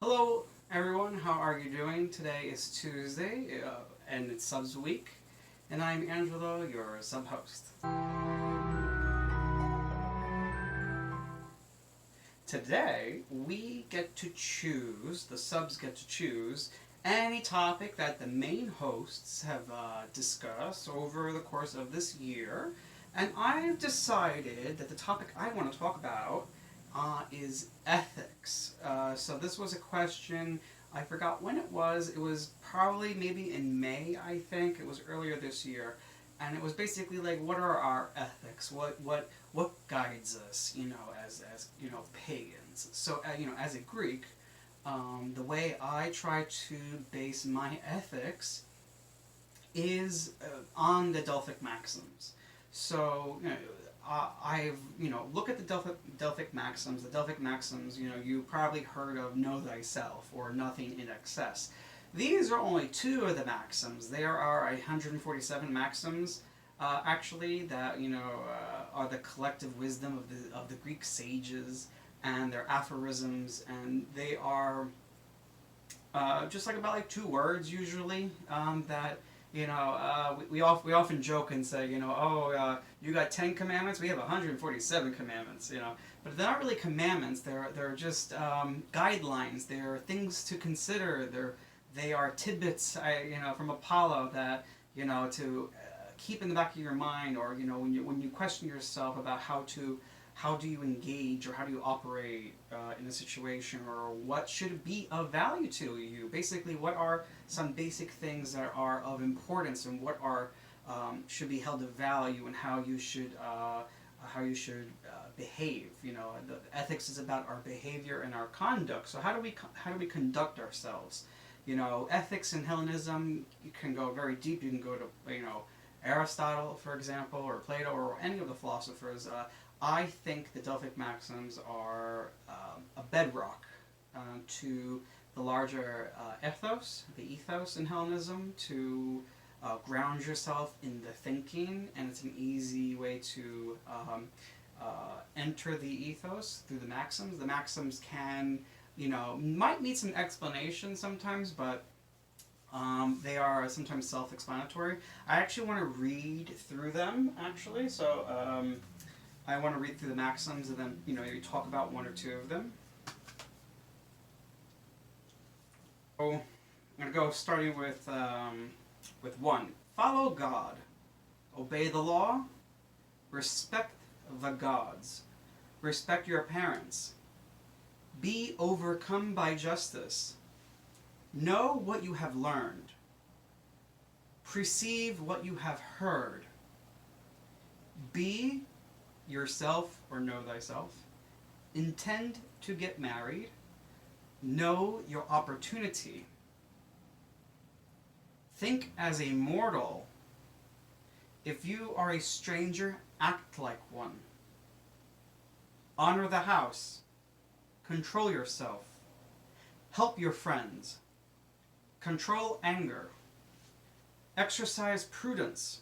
Hello, everyone. How are you doing? Today is Tuesday, and it's Subs Week, and I'm Angelo, your sub host. Today, we get to choose, the subs get to choose, any topic that the main hosts have discussed over the course of this year, and I've decided that the topic I want to talk about is ethics. So this was a question. I forgot when it was. It was probably maybe in May, I think. It was earlier this year, and it was basically like, what are our ethics? What guides us? As pagans. So as a Greek, the way I try to base my ethics is on the Delphic Maxims. So I've look at the Delphic Maxims. The Delphic Maxims, you probably heard of "Know thyself" or "Nothing in excess." These are only two of the maxims. There are 147 maxims, actually, that are the collective wisdom of the Greek sages, and they're aphorisms, and they are just like about like two words usually, that we often joke and say, you got 10 commandments, we have 147 commandments, but they're not really commandments. They're just guidelines. They're things to consider. They are tidbits, from Apollo that to keep in the back of your mind, or when you question yourself about how do you engage or how do you operate in a situation, or what should be of value to you. Basically, what are some basic things that are of importance, and what are should be held of value, and how you should behave. The ethics is about our behavior and our conduct. So how do we conduct ourselves? Ethics in Hellenism, you can go very deep. You can go to Aristotle, for example, or Plato, or any of the philosophers. I think the Delphic Maxims are a bedrock to the larger ethos in Hellenism, to ground yourself in the thinking, and it's an easy way to enter the ethos through the maxims. The maxims might need some explanation sometimes, but they are sometimes self-explanatory. I actually want to read through them, actually, so I want to read through the maxims, and then you talk about one or two of them. So I'm going to go starting with one. Follow God, obey the law, respect the gods, respect your parents, be overcome by justice, know what you have learned, perceive what you have heard, be yourself or know thyself, intend to get married, know your opportunity, think as a mortal, if you are a stranger, act like one, honor the house, control yourself, help your friends, control anger, exercise prudence,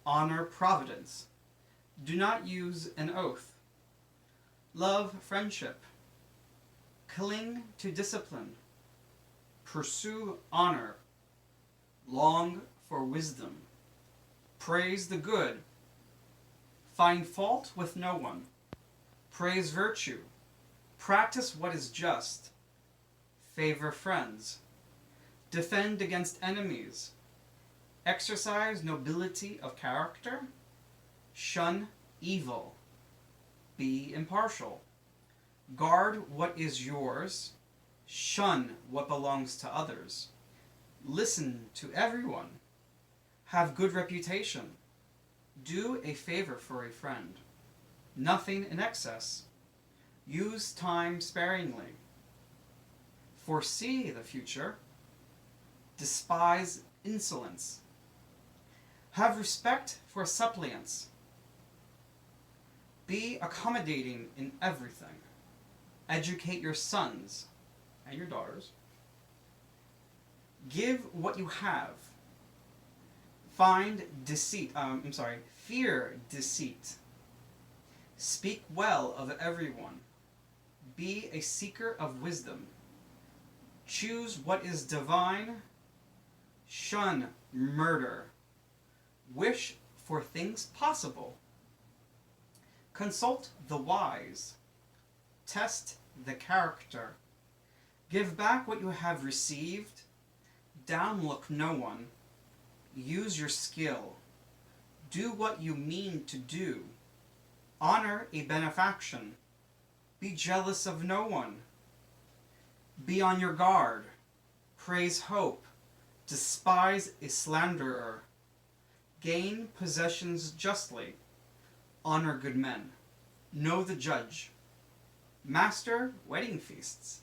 honor providence, do not use an oath, love friendship, cling to discipline, pursue honor, long for wisdom, praise the good, find fault with no one, praise virtue, practice what is just, favor friends, defend against enemies, exercise nobility of character, shun evil, be impartial, guard what is yours, shun what belongs to others, listen to everyone, have good reputation, do a favor for a friend, nothing in excess, use time sparingly, foresee the future, despise insolence, have respect for suppliants, be accommodating in everything, educate your sons and your daughters, give what you have, fear deceit, speak well of everyone, be a seeker of wisdom, Choose what is divine. Shun murder. Wish for things possible. Consult the wise. Test the character. Give back what you have received. Downlook no one. Use your skill. Do what you mean to do. Honor a benefaction. Be jealous of no one. Be on your guard. Praise hope. Despise a slanderer. Gain possessions justly. Honor good men. Know the judge. Master wedding feasts.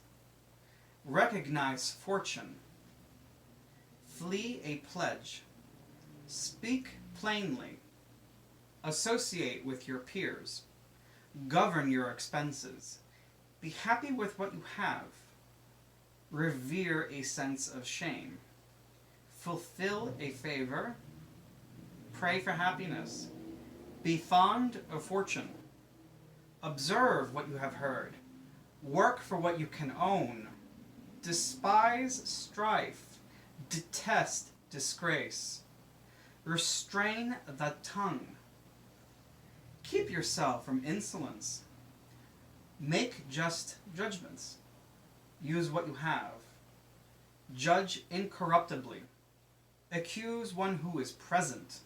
Recognize fortune. Flee a pledge. Speak plainly. Associate with your peers. Govern your expenses. Be happy with what you have. Revere a sense of shame. Fulfill a favor. Pray for happiness. Be fond of fortune. Observe what you have heard. Work for what you can own. Despise strife. Detest disgrace. Restrain the tongue. Keep yourself from insolence. Make just judgments. Use what you have. Judge incorruptibly. Accuse one who is present.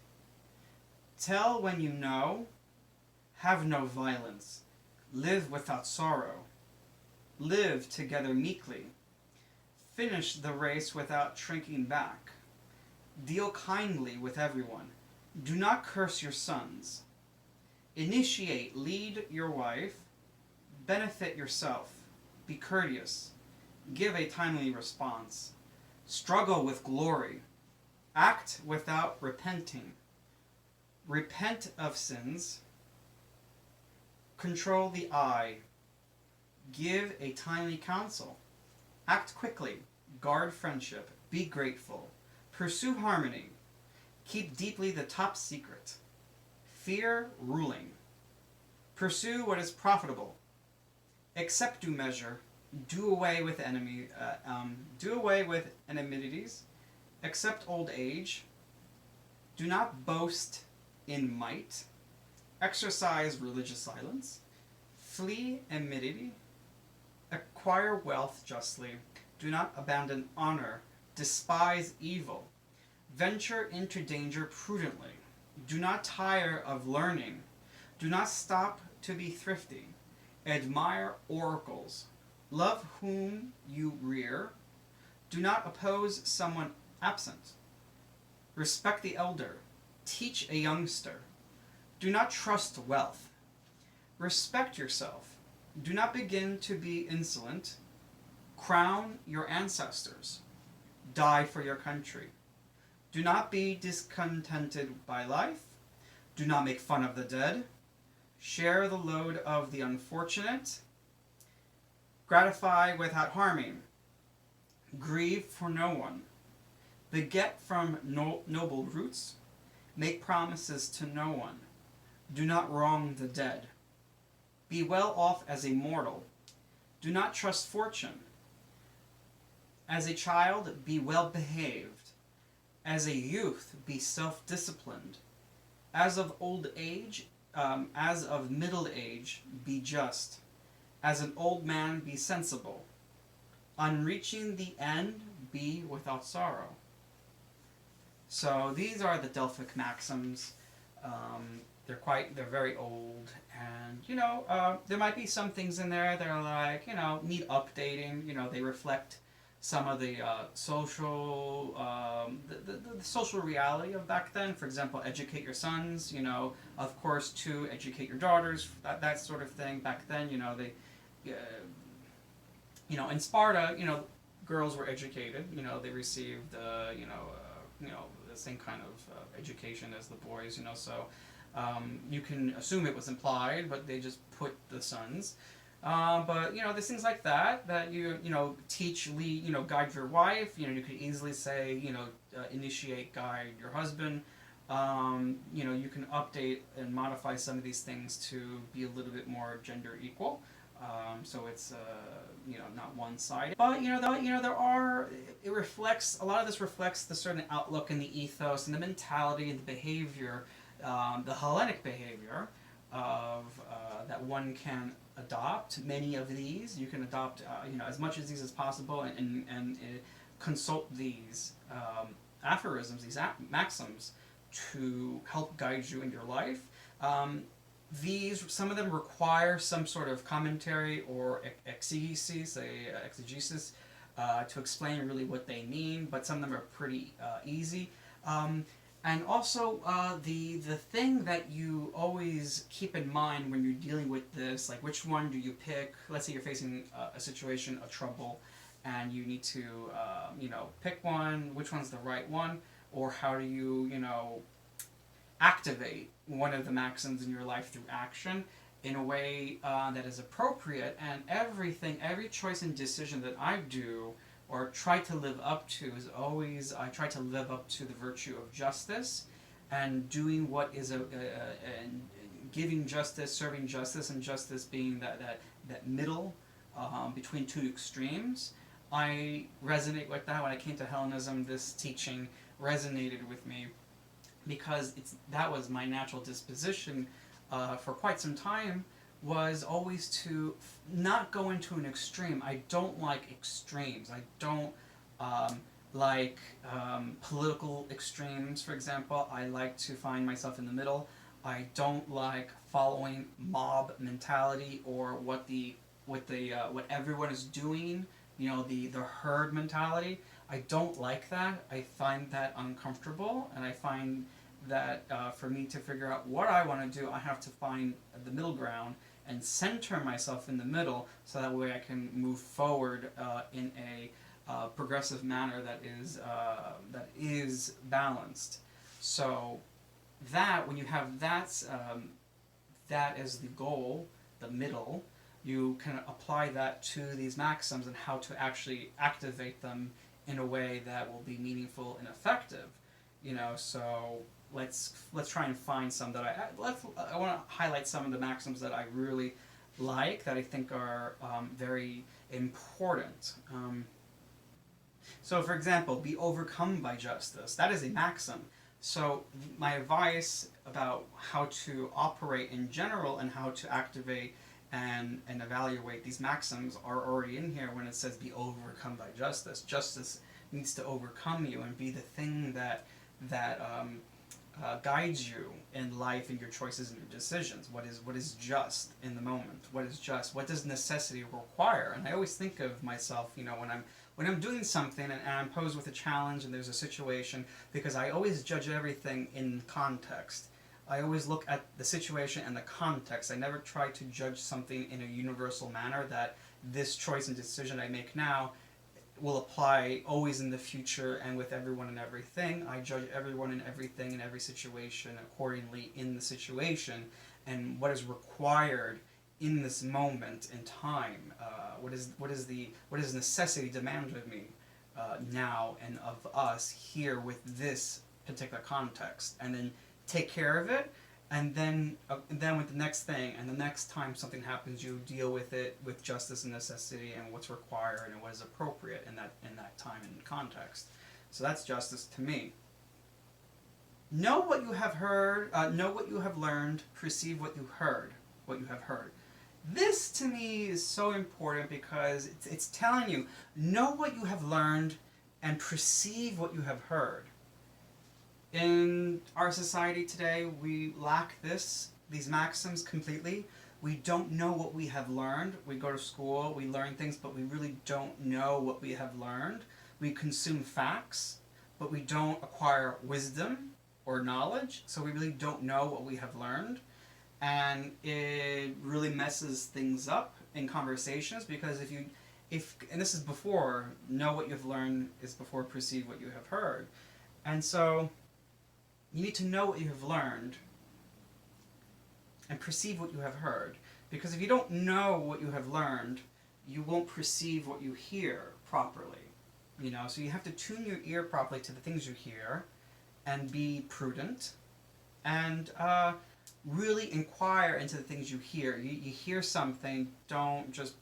Tell when you know. Have no violence. Live without sorrow. Live together meekly. Finish the race without shrinking back. Deal kindly with everyone. Do not curse your sons. Initiate, lead your wife. Benefit yourself. Be courteous. Give a timely response. Struggle with glory. Act without repenting. Repent of sins. Control the eye. Give a timely counsel. Act quickly. Guard friendship. Be grateful. Pursue harmony. Keep deeply the top secret. Fear ruling. Pursue what is profitable. Accept due measure. Do away with enmities. Accept old age. Do not boast in might. Exercise religious silence. Flee enmity. Acquire wealth justly. Do not abandon honor. Despise evil. Venture into danger prudently. Do not tire of learning. Do not stop to be thrifty. Admire oracles. Love whom you rear. Do not oppose someone absent. Respect the elder. Teach a youngster. Do not trust wealth. Respect yourself. Do not begin to be insolent. Crown your ancestors. Die for your country. Do not be discontented by life. Do not make fun of the dead. Share the load of the unfortunate. Gratify without harming. Grieve for no one. Beget from noble roots. Make promises to no one. Do not wrong the dead. Be well off as a mortal. Do not trust fortune. As a child, be well behaved. As a youth, be self-disciplined. As of middle age, be just. As an old man, be sensible. On reaching the end, be without sorrow. So these are the Delphic Maxims. They're very old, and there might be some things in there that are like need updating. They reflect some of the social the social reality of back then. For example, educate your sons. Of course, to educate your daughters. That sort of thing. Back then, in Sparta, girls were educated. They received the same kind of education as the boys. So. You can assume it was implied, but they just put the sons. But there's things like that you teach, lead, guide your wife. You could easily say initiate, guide your husband. You can update and modify some of these things to be a little bit more gender equal. So it's not one-sided. But there are, it reflects, a lot of this reflects the certain outlook and the ethos and the mentality and the behavior, the Hellenic behavior of that one can adopt. Many of these you can adopt, as much of these as possible, and consult these aphorisms, these maxims, to help guide you in your life. Some of them require some sort of commentary or exegesis, to explain really what they mean, but some of them are pretty easy. And also, the thing that you always keep in mind when you're dealing with this, like which one do you pick? Let's say you're facing a situation of trouble, and you need to, pick one. Which one's the right one, or how do you, activate one of the maxims in your life through action in a way that is appropriate. And every choice and decision that I do or try to live up to is always, I try to live up to the virtue of justice and doing what is and giving justice, serving justice, and justice being that middle between two extremes. I resonate with that. When I came to Hellenism, this teaching resonated with me because that was my natural disposition for quite some time, was always to not go into an extreme. I don't like extremes. I don't like political extremes, for example. I like to find myself in the middle. I don't like following mob mentality or what everyone is doing. The herd mentality. I don't like that. I find that uncomfortable, and I find that for me to figure out what I want to do, I have to find the middle ground and center myself in the middle, so that way I can move forward in a progressive manner that is balanced. So that when you have that as the goal, the middle, you can apply that to these maxims and how to actually activate them in a way that will be meaningful and effective. So let's try and find some that I want to highlight some of the maxims that I really like, that I think are very important. So, for example, be overcome by justice. That is a maxim. So my advice about how to operate in general and how to activate and evaluate these maxims are already in here when it says be overcome by justice. Justice needs to overcome you and be the thing that guides you in life, in your choices and your decisions. What is just in the moment? What is just? What does necessity require? And I always think of myself, when I'm doing something and I'm posed with a challenge and there's a situation, because I always judge everything in context. I always look at the situation and the context. I never try to judge something in a universal manner, that this choice and decision I make now will apply always in the future and with everyone and everything. I judge everyone and everything in every situation accordingly in the situation, and what is required in this moment in time. What does necessity demand of me now and of us here with this particular context, and then take care of it, and then with the next thing, and the next time something happens, you deal with it with justice and necessity and what's required and what is appropriate in that time and context. So that's justice to me. Know what you have heard. Know what you have learned. Perceive what you heard. What you have heard. This to me is so important because it's telling you, know what you have learned and perceive what you have heard. In our society today, we lack these maxims completely. We don't know what we have learned. We go to school, we learn things, but we really don't know what we have learned. We consume facts, but we don't acquire wisdom or knowledge, so we really don't know what we have learned. And it really messes things up in conversations, because and this is before, know what you've learned is before perceive what you have heard. And so you need to know what you have learned and perceive what you have heard. Because if you don't know what you have learned, you won't perceive what you hear properly. So you have to tune your ear properly to the things you hear and be prudent and really inquire into the things you hear. You hear something, don't just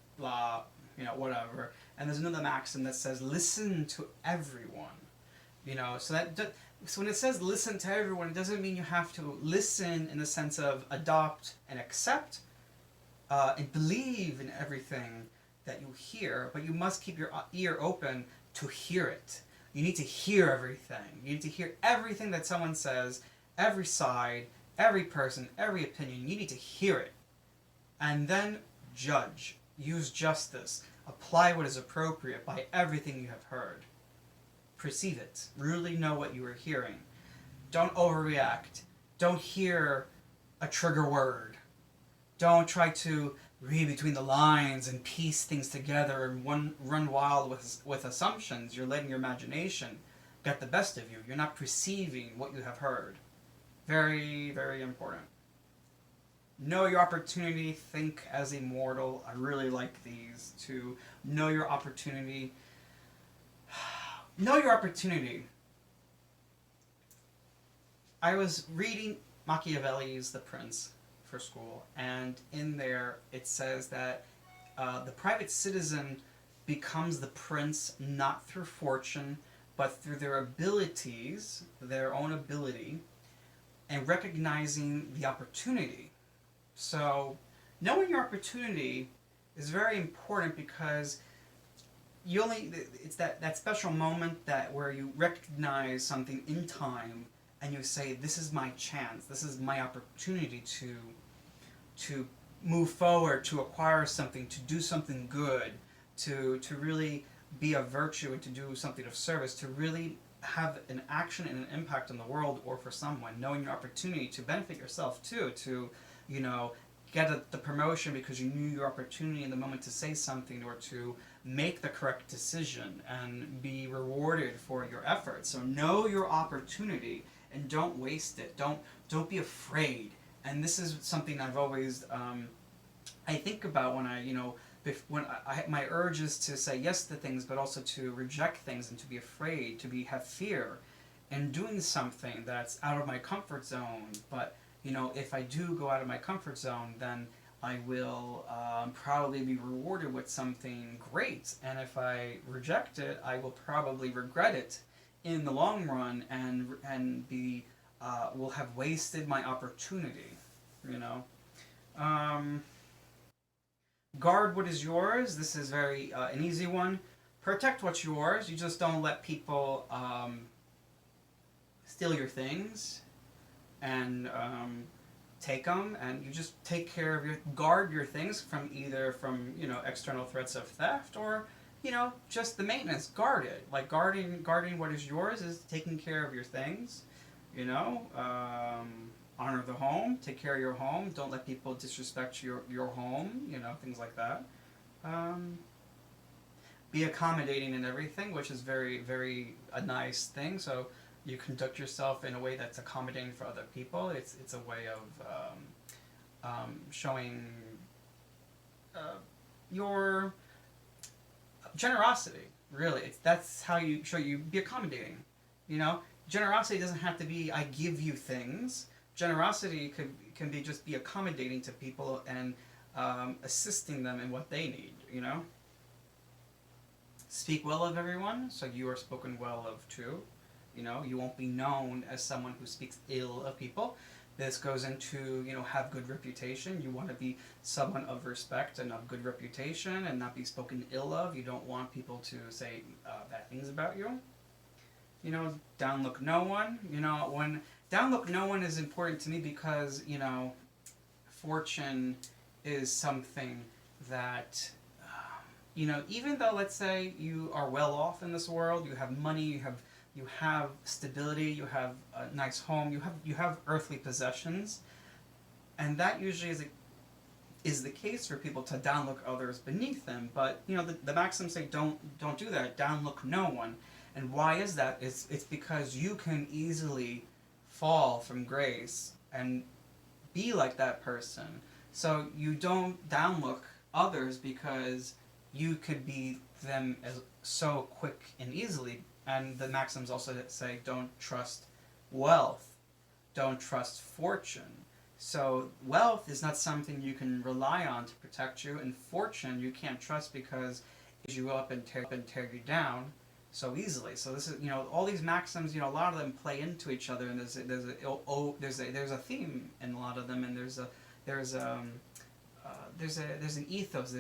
whatever. And there's another maxim that says, listen to everyone. So when it says listen to everyone, it doesn't mean you have to listen in the sense of adopt and accept and believe in everything that you hear, but you must keep your ear open to hear it. You need to hear everything. You need to hear everything that someone says, every side, every person, every opinion. You need to hear it. And then judge. Use justice. Apply what is appropriate by everything you have heard. Perceive it. Really know what you are hearing. Don't overreact. Don't hear a trigger word. Don't try to read between the lines and piece things together and run wild with assumptions. You're letting your imagination get the best of you. You're not perceiving what you have heard. Very, very important. Know your opportunity. Think as a mortal. I really like these two. Know your opportunity. Know your opportunity. I was reading Machiavelli's The Prince for school, and in there it says that the private citizen becomes the prince not through fortune, but through their abilities, their own ability, and recognizing the opportunity. So knowing your opportunity is very important, because it's that special moment where you recognize something in time and you say, this is my chance, this is my opportunity to move forward, to acquire something, to do something good, to really be a virtue and to do something of service, to really have an action and an impact on the world or for someone. Knowing your opportunity to benefit yourself too, to get the promotion because you knew your opportunity in the moment to say something or to make the correct decision and be rewarded for your efforts. So know your opportunity and don't waste it. Don't be afraid. And this is something I've always I think about when my urge is to say yes to things, but also to reject things and to be afraid, to have fear, and doing something that's out of my comfort zone. But if I do go out of my comfort zone, then I will probably be rewarded with something great. And if I reject it, I will probably regret it in the long run and will have wasted my opportunity. Guard what is yours. This is very an easy one. Protect what's yours. You just don't let people steal your things and take them, and you just take care of guard your things from external threats of theft or just the maintenance. Guard it. Like guarding what is yours is taking care of your things. Honor the home. Take care of your home. Don't let people disrespect your home. Things like that. Be accommodating in everything, which is very, very a nice thing. So you conduct yourself in a way that's accommodating for other people. It's a way of showing your generosity. Really, that's how you show you be accommodating. Generosity doesn't have to be I give you things. Generosity can be just be accommodating to people and assisting them in what they need. Speak well of everyone, so you are spoken well of too. You won't be known as someone who speaks ill of people. This goes into, have good reputation. You want to be someone of respect and of good reputation and not be spoken ill of. You don't want people to say bad things about you. Downlook no one. When downlook no one is important to me because, fortune is something that, even though, let's say, you are well off in this world, you have money, you have stability, you have a nice home, you have earthly possessions, and that usually is the case for people to downlook others beneath them. But the maxims say don't do that. Downlook no one. And why is that? It's because you can easily fall from grace and be like that person. So you don't downlook others because you could be them as so quick and easily. And the maxims also say don't trust wealth, don't trust fortune. So wealth is not something you can rely on to protect you, and fortune you can't trust because it you up and tear you down so easily. So this is, you know, all these maxims, you know, a lot of them play into each other, and there's a theme in a lot of them, and there's there's an ethos.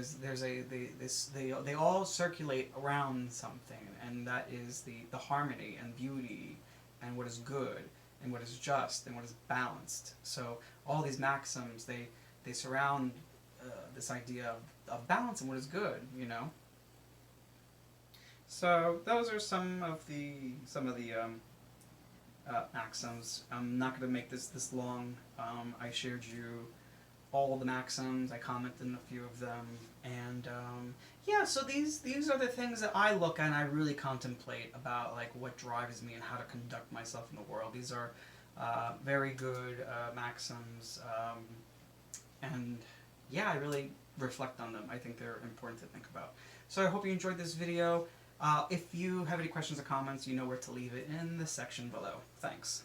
They all circulate around something, and that is the harmony and beauty, and what is good, and what is just, and what is balanced. So all these maxims, they surround this idea of balance and what is good, you know. So those are some of the maxims. I'm not going to make this long. I shared you all the maxims. I commented on a few of them, and yeah. So these are the things that I look at and I really contemplate about, like what drives me and how to conduct myself in the world. These are very good maxims, and yeah, I really reflect on them. I think they're important to think about. So I hope you enjoyed this video. If you have any questions or comments, you know where to leave it in the section below. Thanks.